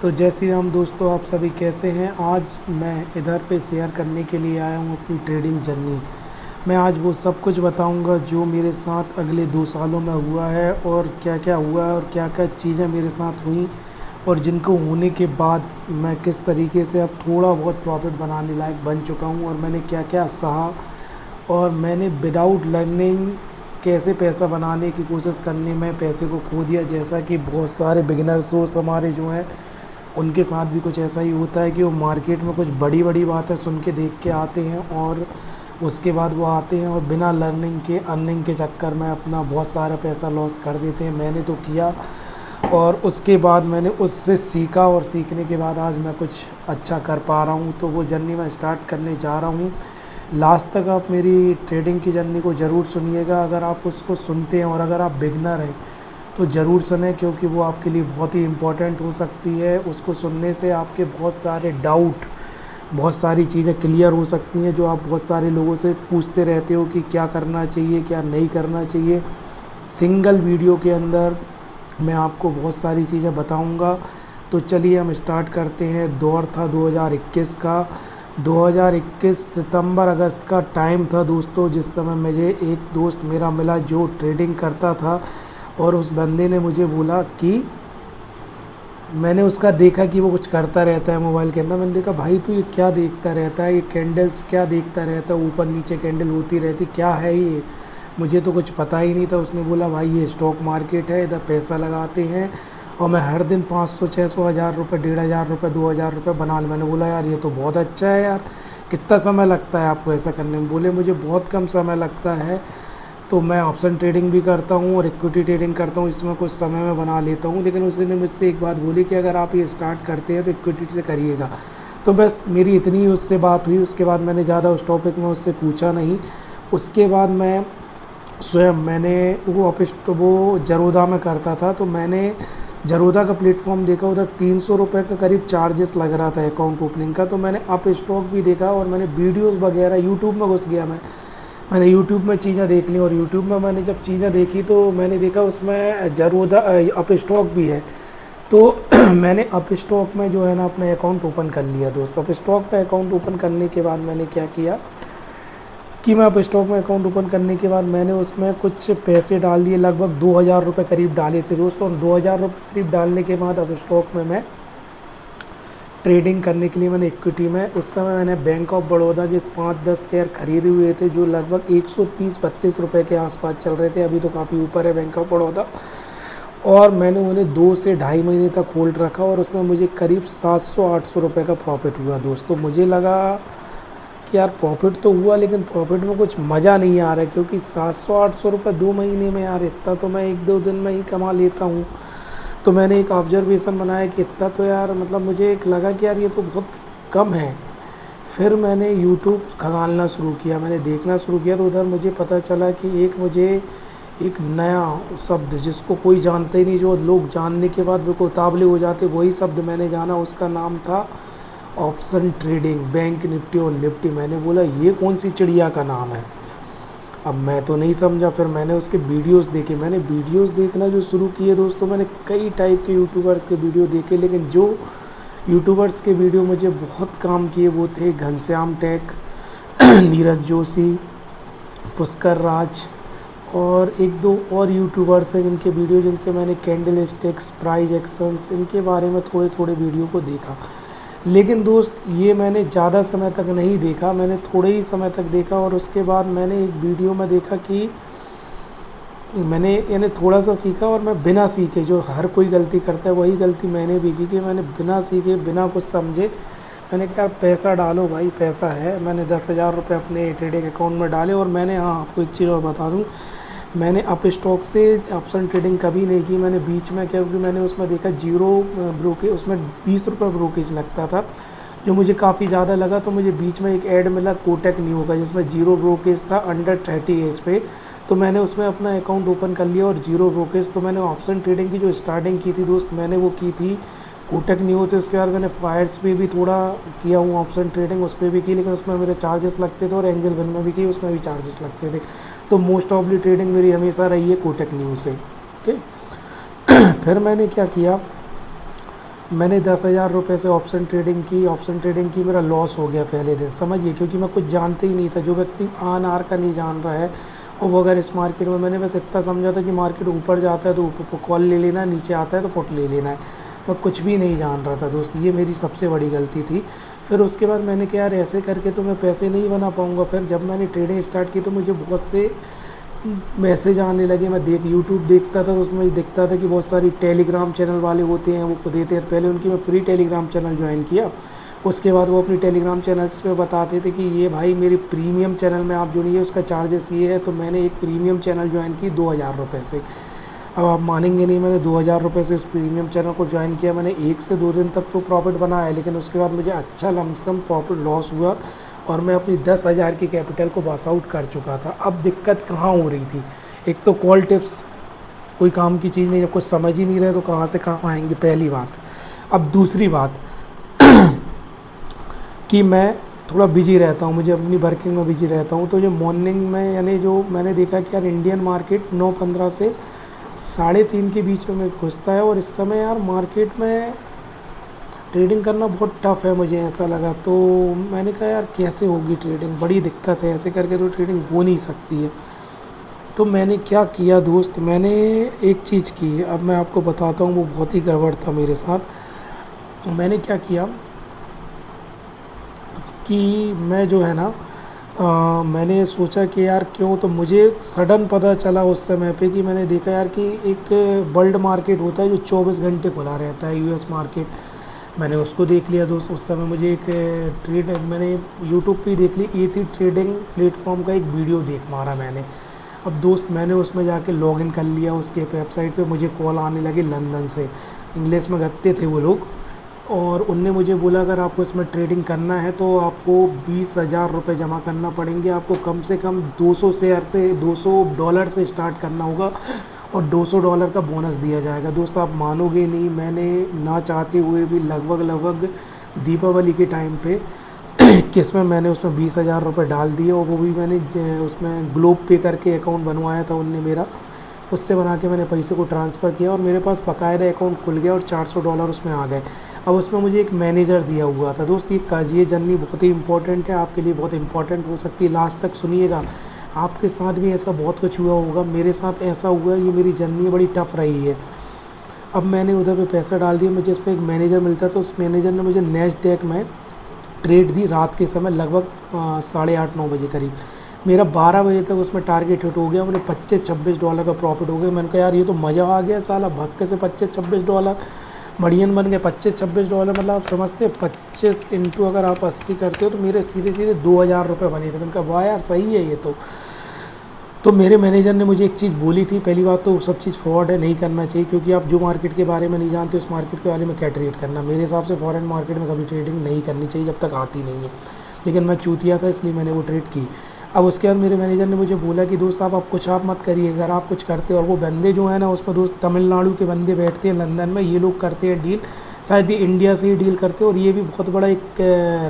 तो जय श्री राम दोस्तों, आप सभी कैसे हैं। आज मैं इधर पे शेयर करने के लिए आया हूँ अपनी ट्रेडिंग जर्नी। मैं आज वो सब कुछ बताऊँगा जो मेरे साथ अगले 2 सालों में हुआ है और क्या क्या हुआ है और क्या क्या चीज़ें मेरे साथ हुई और जिनको होने के बाद मैं किस तरीके से अब थोड़ा बहुत प्रॉफिट बनाने लायक बन चुका हूँ और मैंने क्या क्या सहा और मैंने विदाउट लर्निंग कैसे पैसा बनाने की कोशिश करने में पैसे को खो दिया। जैसा कि बहुत सारे बिगिनर्स दोस्त हमारे जो हैं उनके साथ भी कुछ ऐसा ही होता है कि वो मार्केट में कुछ बड़ी बड़ी बातें सुन के देख के आते हैं और उसके बाद वो आते हैं और बिना लर्निंग के अर्निंग के चक्कर में अपना बहुत सारा पैसा लॉस कर देते हैं। मैंने तो किया और उसके बाद मैंने उससे सीखा और सीखने के बाद आज मैं कुछ अच्छा कर पा रहा हूँ। तो वो जर्नी मैं स्टार्ट करने जा रहा हूँ। लास्ट तक आप मेरी ट्रेडिंग की जर्नी को ज़रूर सुनिएगा। अगर आप उसको सुनते हैं और अगर आप बिगनर हैं तो ज़रूर सुनें, क्योंकि वो आपके लिए बहुत ही इम्पोर्टेंट हो सकती है। उसको सुनने से आपके बहुत सारे डाउट, बहुत सारी चीज़ें क्लियर हो सकती हैं जो आप बहुत सारे लोगों से पूछते रहते हो कि क्या करना चाहिए क्या नहीं करना चाहिए। सिंगल वीडियो के अंदर मैं आपको बहुत सारी चीज़ें बताऊंगा। तो चलिए हम स्टार्ट करते हैं। दौर था 2021 का। 2021 सितंबर अगस्त का टाइम था दोस्तों, जिस समय मुझे एक दोस्त मेरा मिला जो ट्रेडिंग करता था और उस बंदे ने मुझे बोला कि मैंने उसका देखा कि वो कुछ करता रहता है मोबाइल के अंदर। मैंने देखा भाई तू ये क्या देखता रहता है, ये कैंडल्स क्या देखता रहता है, ऊपर नीचे कैंडल होती रहती, क्या है ये, मुझे तो कुछ पता ही नहीं था। उसने बोला भाई ये स्टॉक मार्केट है, इधर पैसा लगाते हैं और मैं हर दिन 500 600 हज़ार रुपये, 1500 रुपये, 2000 रुपये बना ल। मैंने बोला यार ये तो बहुत अच्छा है यार, कितना समय लगता है आपको ऐसा करने में। बोले मुझे बहुत कम समय लगता है, तो मैं ऑप्शन ट्रेडिंग भी करता हूँ और इक्विटी ट्रेडिंग करता हूँ, इसमें कुछ समय में बना लेता हूँ। लेकिन उसने मुझसे एक बात बोली कि अगर आप ये स्टार्ट करते हैं तो इक्विटी से करिएगा। तो बस मेरी इतनी उससे बात हुई। उसके बाद मैंने ज़्यादा उस टॉपिक में उससे पूछा नहीं। उसके बाद मैं स्वयं मैंने वो जरोदा में करता था, तो मैंने जरोदा का प्लेटफॉर्म देखा। उधर 300 रुपये का करीब चार्जेस लग रहा था अकाउंट ओपनिंग का। तो मैंने अप स्टॉक भी देखा और मैंने वीडियोस वगैरह यूट्यूब में घुस गया। मैंने यूट्यूब में चीज़ें देख ली और यूट्यूब में मैंने जब चीज़ें देखी तो मैंने देखा उसमें जरोदा अप स्टॉक भी है। तो मैंने अप स्टॉक में जो है ना अपना अकाउंट ओपन कर लिया दोस्तों। अप स्टॉक में अकाउंट ओपन करने के बाद मैंने क्या किया कि मैं अप स्टॉक में अकाउंट ओपन करने के बाद मैंने उसमें कुछ पैसे डाल दिए, लगभग 2000 रुपये करीब डाले थे दोस्तों। 2000 रुपये करीब डालने के बाद अप स्टॉक में मैं ट्रेडिंग करने के लिए मैंने इक्विटी में उस समय मैंने बैंक ऑफ बड़ौदा के 5-10 शेयर खरीदे हुए थे जो लगभग 130-32 रुपये के आसपास चल रहे थे। अभी तो काफ़ी ऊपर है बैंक ऑफ बड़ौदा। और मैंने उन्हें 2 से ढाई महीने तक होल्ड रखा और उसमें मुझे करीब 700-800 रुपये का प्रॉफिट हुआ दोस्तों। मुझे लगा कि यार प्रॉफिट तो हुआ, लेकिन प्रॉफिट में कुछ मज़ा नहीं आ रहा है, क्योंकि 700-800 रुपये 2 महीने में यार इतना तो मैं 1-2 दिन में ही कमा लेता हूँ। तो मैंने एक ऑब्जर्वेशन बनाया कि इतना तो यार मतलब मुझे एक लगा कि यार ये तो बहुत कम है। फिर मैंने यूट्यूब खंगालना शुरू किया, मैंने देखना शुरू किया। तो उधर मुझे पता चला कि मुझे एक नया शब्द जिसको कोई जानते ही नहीं, जो लोग जानने के बाद बिल्कुल उतावले हो जाते, वही शब्द मैंने जाना। उसका नाम था ऑप्शन ट्रेडिंग, बैंक निफ्टी और निफ्टी। मैंने बोला ये कौन सी चिड़िया का नाम है। अब मैं तो नहीं समझा। फिर मैंने उसके वीडियोस देखे। मैंने वीडियोस देखना जो शुरू किए दोस्तों, मैंने कई टाइप के यूट्यूबर के वीडियो देखे, लेकिन जो यूट्यूबर्स के वीडियो मुझे बहुत काम किए वो थे घनश्याम टेक, नीरज जोशी, पुष्कर राज और 1-2 और यूट्यूबर्स हैं जिनके वीडियो, जिनसे मैंने कैंडल स्टिक्स, प्राइस एक्शंस, इनके बारे में थोड़े थोड़े वीडियो को देखा। लेकिन दोस्त ये मैंने ज़्यादा समय तक नहीं देखा, मैंने थोड़े ही समय तक देखा। और उसके बाद मैंने एक वीडियो में देखा कि मैंने यानी थोड़ा सा सीखा और मैं बिना सीखे, जो हर कोई गलती करता है वही गलती मैंने भी की कि मैंने बिना सीखे, बिना कुछ समझे मैंने कहा पैसा डालो भाई, पैसा है। मैंने 10,000 रुपये अपने ट्रेडिंग अकाउंट में डाले। और मैंने आपको एक चीज़ और बता दूँ, मैंने अप स्टॉक से ऑप्शन ट्रेडिंग कभी नहीं की। मैंने बीच में, क्योंकि मैंने उसमें देखा जीरो ब्रोकेज, उसमें 20 रुपये ब्रोकेज लगता था जो मुझे काफ़ी ज़्यादा लगा। तो मुझे बीच में एक ऐड मिला कोटक न्यू का जिसमें जीरो ब्रोकेज था अंडर 30 एज पे। तो मैंने उसमें अपना अकाउंट ओपन कर लिया और जीरो ब्रोकेज। तो मैंने ऑप्शन ट्रेडिंग की जो स्टार्टिंग की थी दोस्त, मैंने वो की थी कोटक न्यू थे। उसके बाद मैंने फायर्स पे भी थोड़ा किया हूँ ऑप्शन ट्रेडिंग, उस पर भी की, लेकिन उसमें मेरे चार्जेस लगते थे। और एंजल वन में भी की, उसमें भी चार्जेस लगते थे। तो मोस्ट ऑफली ट्रेडिंग मेरी हमेशा रही है कोटक न्यू से। ओके। फिर मैंने क्या किया, मैंने 10,000 रुपये से ऑप्शन ट्रेडिंग की, मेरा लॉस हो गया पहले दिन, समझिए, क्योंकि मैं कुछ जानते ही नहीं था। जो व्यक्ति आन आर का नहीं जान रहा है और वो अगर इस मार्केट में, मैंने बस इतना समझा था कि मार्केट ऊपर जाता है तो ऊपर कॉल ले लेना है, नीचे आता है तो पुट ले लेना है। मैं कुछ भी नहीं जान रहा था दोस्त, ये मेरी सबसे बड़ी गलती थी। फिर उसके बाद मैंने कहा यार ऐसे करके तो मैं पैसे नहीं बना पाऊँगा। फिर जब मैंने ट्रेडिंग स्टार्ट की तो मुझे बहुत से मैसेज आने लगे। मैं यूट्यूब देखता था तो उसमें दिखता था कि बहुत सारी टेलीग्राम चैनल वाले होते हैं, वो देते हैं। पहले उनकी मैं फ्री टेलीग्राम चैनल ज्वाइन किया, उसके बाद वो अपनी टेलीग्राम चैनल्स पे बताते थे कि ये भाई मेरी प्रीमियम चैनल में आप जुड़िए, उसका चार्जेस ये है। तो मैंने एक प्रीमियम चैनल ज्वाइन की 2,000 रुपये से। अब आप मानेंगे नहीं, मैंने 2,000 रुपये से उस प्रीमियम चैनल को ज्वाइन किया। मैंने 1 से 2 दिन तक तो प्रॉफिट बनाया, लेकिन उसके बाद मुझे अच्छा लमसम प्रॉफिट लॉस हुआ और मैं अपनी 10,000 की कैपिटल को पास आउट कर चुका था। अब दिक्कत कहाँ हो रही थी, एक तो कॉल टिप्स कोई काम की चीज़ नहीं, जब कुछ समझ ही नहीं रहे तो कहाँ से काम आएंगे, पहली बात। अब दूसरी बात कि मैं थोड़ा बिजी रहता हूँ, मुझे अपनी वर्किंग में बिजी रहता हूँ। तो जो मॉर्निंग में, यानी जो मैंने देखा कि यार इंडियन मार्केट 9:15 से 3:30 के बीच में घुसता है, और इस समय यार मार्केट में ट्रेडिंग करना बहुत टफ़ है, मुझे ऐसा लगा। तो मैंने कहा यार कैसे होगी ट्रेडिंग, बड़ी दिक्कत है, ऐसे करके तो ट्रेडिंग हो नहीं सकती है। तो मैंने क्या किया दोस्त, मैंने एक चीज़ की, अब मैं आपको बताता हूँ, वो बहुत ही गड़बड़ था मेरे साथ। मैंने क्या किया कि मैं जो है ना, मैंने सोचा कि यार क्यों, तो मुझे सडन पता चला उस समय पे कि मैंने देखा यार कि एक वर्ल्ड मार्केट होता है जो 24 घंटे खुला रहता है, यूएस मार्केट। मैंने उसको देख लिया दोस्त। उस समय मुझे एक मैंने यूट्यूब पे देख ली, ये थी ट्रेडिंग प्लेटफॉर्म का एक वीडियो देख मारा मैंने। अब दोस्त मैंने उसमें जाके लॉगिन कर लिया उसके वेबसाइट पे। मुझे कॉल आने लगी लंदन से, इंग्लिश में करते थे वो लोग, और उनने मुझे बोला अगर आपको इसमें ट्रेडिंग करना है तो आपको 20,000 रुपये जमा करना पड़ेंगे। आपको कम से कम 200 शेयर से $200 से स्टार्ट करना होगा और $200 का बोनस दिया जाएगा। दोस्त आप मानोगे नहीं, मैंने ना चाहते हुए भी लगभग दीपावली के टाइम पे किसमें मैंने उसमें 20,000 रुपये डाल दिए, और वो भी मैंने उसमें ग्लोब पे करके अकाउंट बनवाया था उनने मेरा, उससे बना के मैंने पैसे को ट्रांसफ़र किया और मेरे पास बाकायदा अकाउंट खुल गया और $400 उसमें आ गए। अब उसमें मुझे एक मैनेजर दिया हुआ था। दोस्त ये जर्नी बहुत ही इंपॉर्टेंट है, आपके लिए बहुत इंपॉर्टेंट हो सकती है, लास्ट तक सुनिएगा। आपके साथ भी ऐसा बहुत कुछ हुआ होगा, मेरे साथ ऐसा हुआ, ये मेरी जर्नी बड़ी टफ़ रही है। अब मैंने उधर पे पैसा डाल दिया, मुझे उसमें एक मैनेजर मिलता था, उस मैनेजर ने मुझे नैस्डैक में ट्रेड दी रात के समय, लगभग 8:30-9 बजे करीब। मेरा 12 बजे तक उसमें टारगेट हिट हो गया, मुझे $25-26 का प्रॉफिट हो गया। मैंने कहा यार ये तो मज़ा आ गया, साला भक्के से $25-26 मड़ियन बन गए। $25-26 मतलब आप समझते हैं 25 इंटू अगर आप 80 करते हो तो मेरे सीधे 2,000 रुपये बने थे। मैंने कहा वाह यार सही है ये तो मेरे मैनेजर ने मुझे एक चीज़ बोली थी, पहली बात तो सब चीज़ फ्रॉड है, नहीं करना चाहिए, क्योंकि आप जो मार्केट के बारे में नहीं जानते उस मार्केट के बारे में क्या ट्रेड करना। मेरे हिसाब से फॉरेन मार्केट में कभी ट्रेडिंग नहीं करनी चाहिए जब तक आती नहीं है, लेकिन मैं चूतिया था इसलिए मैंने वो ट्रेड की। अब उसके बाद मेरे मैनेजर ने मुझे बोला कि दोस्त आप कुछ आप मत करिए, अगर आप कुछ करते हो, और वो बंदे जो है ना उसमें दोस्त तमिलनाडु के बंदे बैठते हैं लंदन में, ये लोग करते हैं डील, शायद ये इंडिया से ही डील करते हैं, और ये भी बहुत बड़ा एक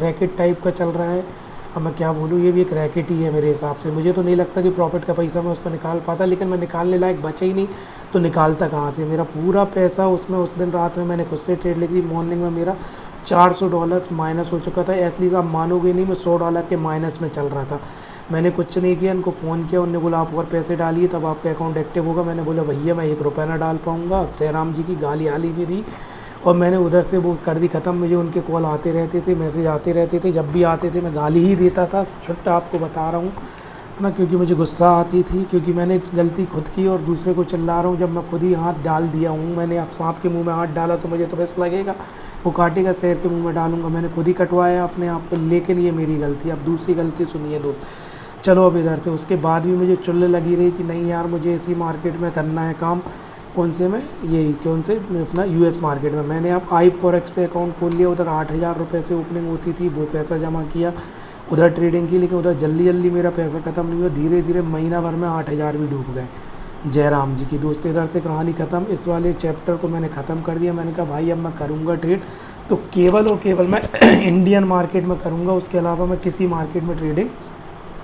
रैकेट टाइप का चल रहा है। अब मैं क्या बोलूँ, ये भी एक रैकेट ही है मेरे हिसाब से। मुझे तो नहीं लगता कि प्रॉफिट का पैसा मैं उस पर निकाल पाता, लेकिन मैं निकालने लायक बचा ही नहीं तो निकालता कहाँ से। मेरा पूरा पैसा उसमें उस दिन रात में मैंने खुद से ट्रेड ली, मॉर्निंग में मेरा $400 माइनस हो चुका था। एटलीस्ट आप मानोगे नहीं, मैं $100 के माइनस में चल रहा था। मैंने कुछ नहीं किया, इनको फ़ोन किया, उन्होंने बोला आप और पैसे डालिए तब आपका अकाउंट एक्टिव होगा। मैंने बोला भैया मैं ₹1 ना डाल पाऊँगा। जयराम जी की गाली आली भी दी और मैंने उधर से वो कर दी ख़त्म। मुझे उनके कॉल आते रहते थे, मैसेज आते रहते थे, जब भी आते थे मैं गाली ही देता था, छुट्टा आपको बता रहा हूँ ना, क्योंकि मुझे गुस्सा आती थी, क्योंकि मैंने गलती खुद की और दूसरे को चिल्ला रहा हूँ। जब मैं खुद ही हाथ डाल दिया हूँ, मैंने अब सांप के मुंह में हाथ डाला तो मुझे तो बस लगेगा वो काटेगा, शेर के मुंह में डालूंगा। मैंने खुद ही कटवाया अपने आप को, लेकिन ये मेरी गलती। अब दूसरी गलती सुनिए दो, चलो अब इधर से। उसके बाद भी मुझे चुल्ले लगी रही कि नहीं यार मुझे इसी मार्केट में करना है काम। कौन से में, यही कौन से अपना यूएस मार्केट में। मैंने अब iForex पे अकाउंट खोल लिया, उधर 8,000 रुपये से ओपनिंग होती थी, वो पैसा जमा किया, उधर ट्रेडिंग की, लेकिन उधर जल्दी मेरा पैसा ख़त्म नहीं हुआ। धीरे महीना भर में 8,000 भी डूब गए। जयराम जी की दोस्त, इधर से कहानी ख़त्म। इस वाले चैप्टर को मैंने ख़त्म कर दिया। मैंने कहा भाई अब मैं करूँगा ट्रेड तो केवल और केवल मैं इंडियन मार्केट में करूँगा, उसके अलावा मैं किसी मार्केट में ट्रेडिंग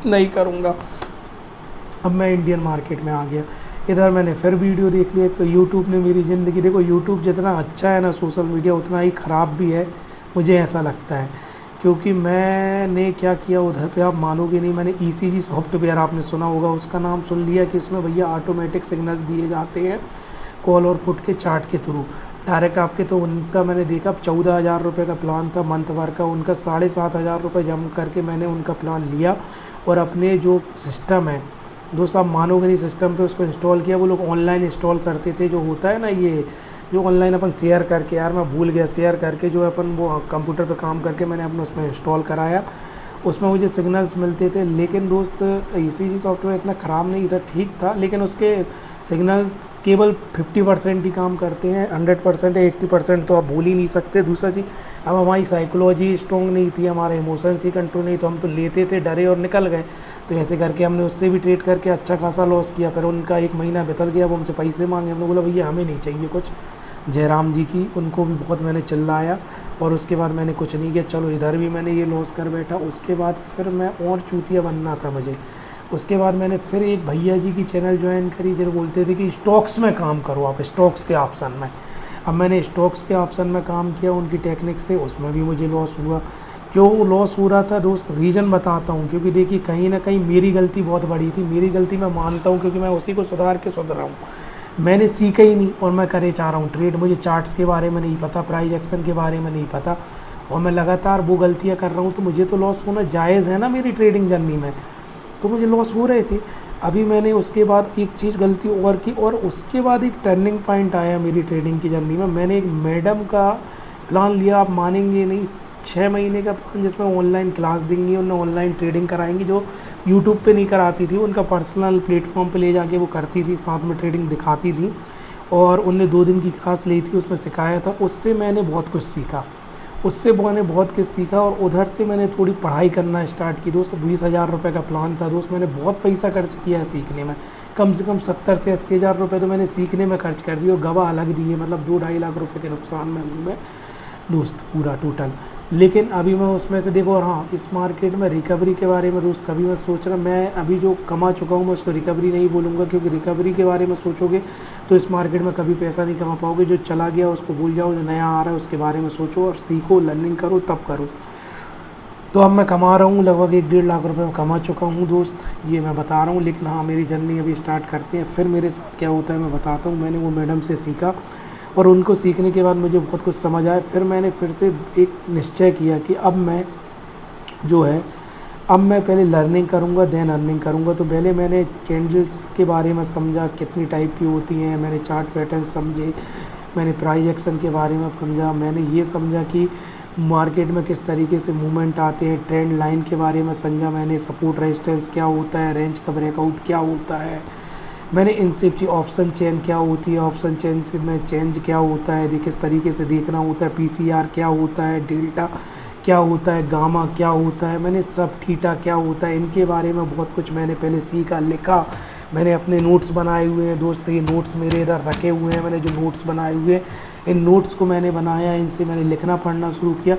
नहीं करूँगा। अब मैं इंडियन मार्केट में आ गया। इधर मैंने फिर वीडियो देख लिया। तो यूट्यूब ने मेरी ज़िंदगी, देखो यूट्यूब जितना अच्छा है ना सोशल मीडिया, उतना ही ख़राब भी है, मुझे ऐसा लगता है। क्योंकि मैंने क्या किया उधर पे, आप मानोगे नहीं, मैंने ईसीजी सॉफ्टवेयर, आपने सुना होगा, उसका नाम सुन लिया कि इसमें भैया ऑटोमेटिक सिग्नल्स दिए जाते हैं कॉल और पुट के चार्ट के थ्रू डायरेक्ट आपके। तो उनका मैंने देखा 14,000 रुपये का प्लान था मंथ भर का, उनका 7,500 रुपये जमा करके मैंने उनका प्लान लिया और अपने जो सिस्टम है दोस्त, आप मानोगे नहीं, सिस्टम पे उसको इंस्टॉल किया। वो लोग ऑनलाइन इंस्टॉल करते थे, जो होता है ना ये जो ऑनलाइन अपन शेयर करके, यार मैं भूल गया, शेयर करके जो अपन वो कंप्यूटर पे काम करके मैंने अपने उसमें इंस्टॉल कराया, उसमें मुझे सिग्नल्स मिलते थे। लेकिन दोस्त ईसीजी सॉफ्टवेयर इतना ख़राब नहीं था, ठीक था, लेकिन उसके सिग्नल्स केवल 50% ही काम करते हैं, 100% या 80% तो आप भूल ही नहीं सकते। दूसरा चीज़, अब हमारी साइकोलॉजी स्ट्रॉन्ग नहीं थी, हमारे इमोशंस ही कंट्रोल नहीं, तो हम तो लेते थे, डरे और निकल गए। तो ऐसे करके हमने उससे भी ट्रेड करके अच्छा खासा लॉस किया। फिर उनका 1 महीना बितल गया, वो हमसे पैसे मांगे, हमने बोला भैया हमें नहीं चाहिए कुछ। जयराम जी की, उनको भी बहुत मैंने चिल्लाया और उसके बाद मैंने कुछ नहीं किया। चलो इधर भी मैंने ये लॉस कर बैठा। उसके बाद फिर मैं और चूतिया बनना था मुझे। उसके बाद मैंने फिर एक भैया जी की चैनल ज्वाइन करी, जो बोलते थे कि स्टॉक्स में काम करो आप, स्टॉक्स के ऑप्शन में। अब मैंने स्टॉक्स के ऑप्शन में काम किया उनकी टेक्निक से, उसमें भी मुझे लॉस हुआ। क्यों लॉस हो रहा था दोस्त, रीज़न बताता हूँ। क्योंकि देखिए कहीं ना कहीं मेरी गलती बहुत बड़ी थी, मेरी गलती मैं मानता हूँ, क्योंकि मैं उसी को सुधार के सुधरा हूँ। मैंने सीखा ही नहीं और मैं करे चाह रहा हूँ ट्रेड, मुझे चार्ट्स के बारे में नहीं पता, प्राइस एक्शन के बारे में नहीं पता, और मैं लगातार वो गलतियाँ कर रहा हूँ। तो मुझे तो लॉस होना जायज़ है ना मेरी ट्रेडिंग जर्नी में, तो मुझे लॉस हो रहे थे। अभी मैंने उसके बाद एक चीज़ गलती और की, और उसके बाद एक टर्निंग पॉइंट आया मेरी ट्रेडिंग की जर्नी में। मैंने एक मैडम का प्लान लिया, आप मानेंगे नहीं, 6 महीने का प्लान, जिसमें ऑनलाइन क्लास देंगी, उन्हें ऑनलाइन ट्रेडिंग कराएंगी, जो यूट्यूब पे नहीं कराती थी, उनका पर्सनल प्लेटफॉर्म पे ले जाके वो करती थी, साथ में ट्रेडिंग दिखाती थी। और उनने 2 दिन की क्लास ली थी, उसमें सिखाया था। उससे मैंने बहुत कुछ सीखा, उससे मैंने बहुत कुछ सीखा। और उधर से मैंने थोड़ी पढ़ाई करना स्टार्ट की दोस्त। 20,000 रुपये का प्लान था दोस्त, मैंने बहुत पैसा खर्च किया है सीखने में, कम से कम 70 से 80,000 रुपये तो मैंने सीखने में खर्च कर दिए, और गवाह अलग दिए, मतलब 2-2.5 लाख रुपये के नुकसान में हूँ मैं दोस्त पूरा टोटल। लेकिन अभी मैं उसमें से देखो, और हाँ, इस मार्केट में रिकवरी के बारे में दोस्त कभी मैं सोच रहा, मैं अभी जो कमा चुका हूँ मैं उसको रिकवरी नहीं बोलूँगा, क्योंकि रिकवरी के बारे में सोचोगे तो इस मार्केट में कभी पैसा नहीं कमा पाओगे। जो चला गया उसको भूल जाओ, जो नया आ रहा है उसके बारे में सोचो और सीखो, लर्निंग करो, तब करो। तो अब मैं कमा रहा हूँ, लगभग 1-1.5 लाख रुपए मैं कमा चुका हूँ दोस्त, ये मैं बता रहा हूँ। लेकिन हाँ, मेरी जर्नी अभी स्टार्ट करते हैं, फिर मेरे साथ क्या होता है मैं बताता हूँ। मैंने वो मैडम से सीखा, और उनको सीखने के बाद मुझे बहुत कुछ समझ आया। फिर मैंने फिर से एक निश्चय किया कि अब मैं जो है, अब मैं पहले लर्निंग करूँगा, देन अर्निंग करूँगा। तो पहले मैंने कैंडल्स के बारे में समझा, कितनी टाइप की होती हैं, मैंने चार्ट पैटर्न समझे, मैंने प्राइस एक्शन के बारे में समझा, मैंने ये समझा कि मार्केट में किस तरीके से मूवमेंट आते हैं, ट्रेंड लाइन के बारे में समझा मैंने, सपोर्ट रेजिस्टेंस क्या होता है, रेंज का ब्रेकआउट क्या होता है, मैंने इनसे ऑप्शन चेन क्या होती है, ऑप्शन चेन से में चेंज क्या होता है, किस तरीके से देखना होता है, पीसीआर क्या होता है, डेल्टा क्या होता है, गामा क्या होता है, मैंने सब थीटा क्या होता है, इनके बारे में बहुत कुछ मैंने पहले सीखा, लिखा। मैंने अपने नोट्स बनाए हुए हैं दोस्त, ये नोट्स मेरे इधर रखे हुए हैं, मैंने जो नोट्स बनाए हुए हैं, इन नोट्स को मैंने बनाया, इनसे मैंने लिखना पढ़ना शुरू किया।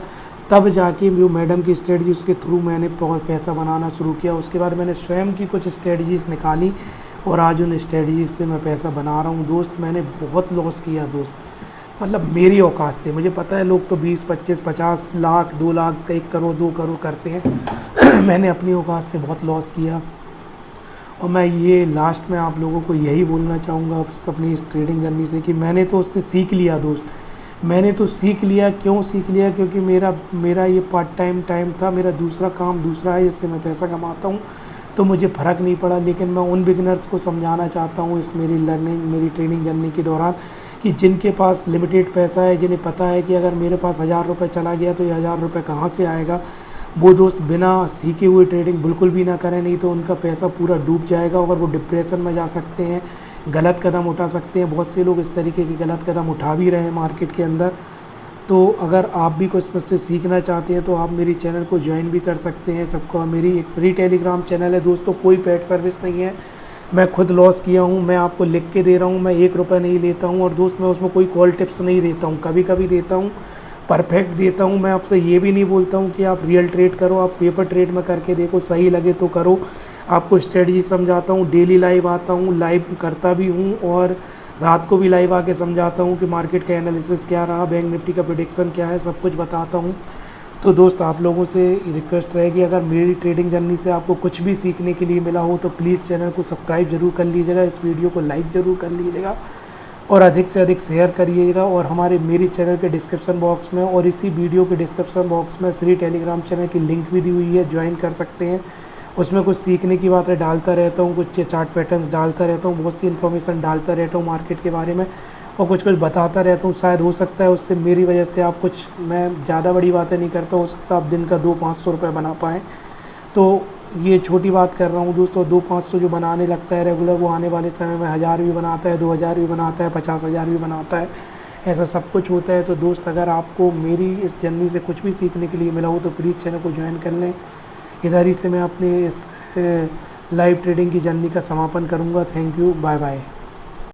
तब जाके जो मैडम की स्ट्रेटजी, उसके थ्रू मैंने बहुत पैसा बनाना शुरू किया। उसके बाद मैंने स्वयं की कुछ स्ट्रेटजीज़ निकाली, और आज उन स्ट्रेटजीज़ से मैं पैसा बना रहा हूँ दोस्त। मैंने बहुत लॉस किया दोस्त, मतलब मेरी औकात से। मुझे पता है लोग तो 20, 25, 50 लाख, 2 लाख, 1 करोड़, 2 करोड़ करते हैं मैंने अपनी औकात से बहुत लॉस किया। और मैं ये लास्ट में आप लोगों को यही बोलना चाहूँगा अपनी इस ट्रेडिंग जर्नी से, कि मैंने तो उससे सीख लिया दोस्त, मैंने तो सीख लिया। क्यों सीख लिया? क्योंकि मेरा ये पार्ट टाइम था, मेरा दूसरा काम दूसरा है, इससे मैं पैसा कमाता हूँ, तो मुझे फ़र्क नहीं पड़ा। लेकिन मैं उन बिगिनर्स को समझाना चाहता हूँ इस मेरी ट्रेनिंग जर्नी के दौरान, कि जिनके पास लिमिटेड पैसा है, जिन्हें पता है कि अगर मेरे पास 1000 रुपये चला गया तो ये 1000 रुपये कहाँ से आएगा, वो दोस्त बिना सीखे हुए ट्रेडिंग बिल्कुल भी ना करें, नहीं तो उनका पैसा पूरा डूब जाएगा और वो डिप्रेशन में जा सकते हैं, गलत कदम उठा सकते हैं। बहुत से लोग इस तरीके के गलत कदम उठा भी रहे हैं मार्केट के अंदर। तो अगर आप भी कुछ मुझसे सीखना चाहते हैं तो आप मेरी चैनल को ज्वाइन भी कर सकते हैं। सबको मेरी एक फ्री टेलीग्राम चैनल है दोस्तों, कोई पेड सर्विस नहीं है, मैं खुद लॉस किया हूँ, मैं आपको लिख के दे रहा हूँ, मैं 1 रुपये नहीं लेता हूँ। और दोस्त मैं उसमें कोई कॉल टिप्स नहीं देता हूँ, कभी कभी देता हूँ, परफेक्ट देता हूँ। मैं आपसे ये भी नहीं बोलता हूँ कि आप रियल ट्रेड करो, आप पेपर ट्रेड में करके देखो, सही लगे तो करो, आपको स्ट्रेटजी समझाता हूँ, डेली लाइव आता हूँ, लाइव करता भी हूँ और रात को भी लाइव आके समझाता हूँ कि मार्केट का एनालिसिस क्या रहा, बैंक निफ्टी का प्रेडिक्शन क्या है, सब कुछ बताता हूँ। तो दोस्त आप लोगों से रिक्वेस्ट रहेगी, अगर मेरी ट्रेडिंग जर्नी से आपको कुछ भी सीखने के लिए मिला हो तो प्लीज़ चैनल को सब्सक्राइब ज़रूर कर लीजिएगा, इस वीडियो को लाइक ज़रूर कर लीजिएगा और अधिक से अधिक शेयर करिएगा। और हमारे मेरे चैनल के डिस्क्रिप्शन बॉक्स में और इसी वीडियो के डिस्क्रिप्शन बॉक्स में फ्री टेलीग्राम चैनल की लिंक भी दी हुई है, ज्वाइन कर सकते हैं। उसमें कुछ सीखने की बातें डालता रहता हूँ, कुछ चार्ट पैटर्न्स डालता रहता हूँ, बहुत सी इन्फॉर्मेशन डालता रहता हूँ मार्केट के बारे में और कुछ कुछ बताता रहता हूँ। शायद हो सकता है उससे मेरी वजह से आप कुछ, मैं ज़्यादा बड़ी बातें नहीं करता, हो सकता आप दिन का 200-500 रुपये बना पाएँ। तो ये छोटी बात कर रहा हूँ दोस्तों, 200-500 जो बनाने लगता है रेगुलर, वो आने वाले समय में 1000 भी बनाता है, 2000 भी बनाता है, 50,000 भी बनाता है, ऐसा सब कुछ होता है। तो दोस्त अगर आपको मेरी इस जर्नी से कुछ भी सीखने के लिए मिला हो तो प्लीज़ चैनल को ज्वाइन कर लें। इधर ही से मैं अपने इस लाइव ट्रेडिंग की जर्नी का समापन करूँगा। Thank you, bye bye.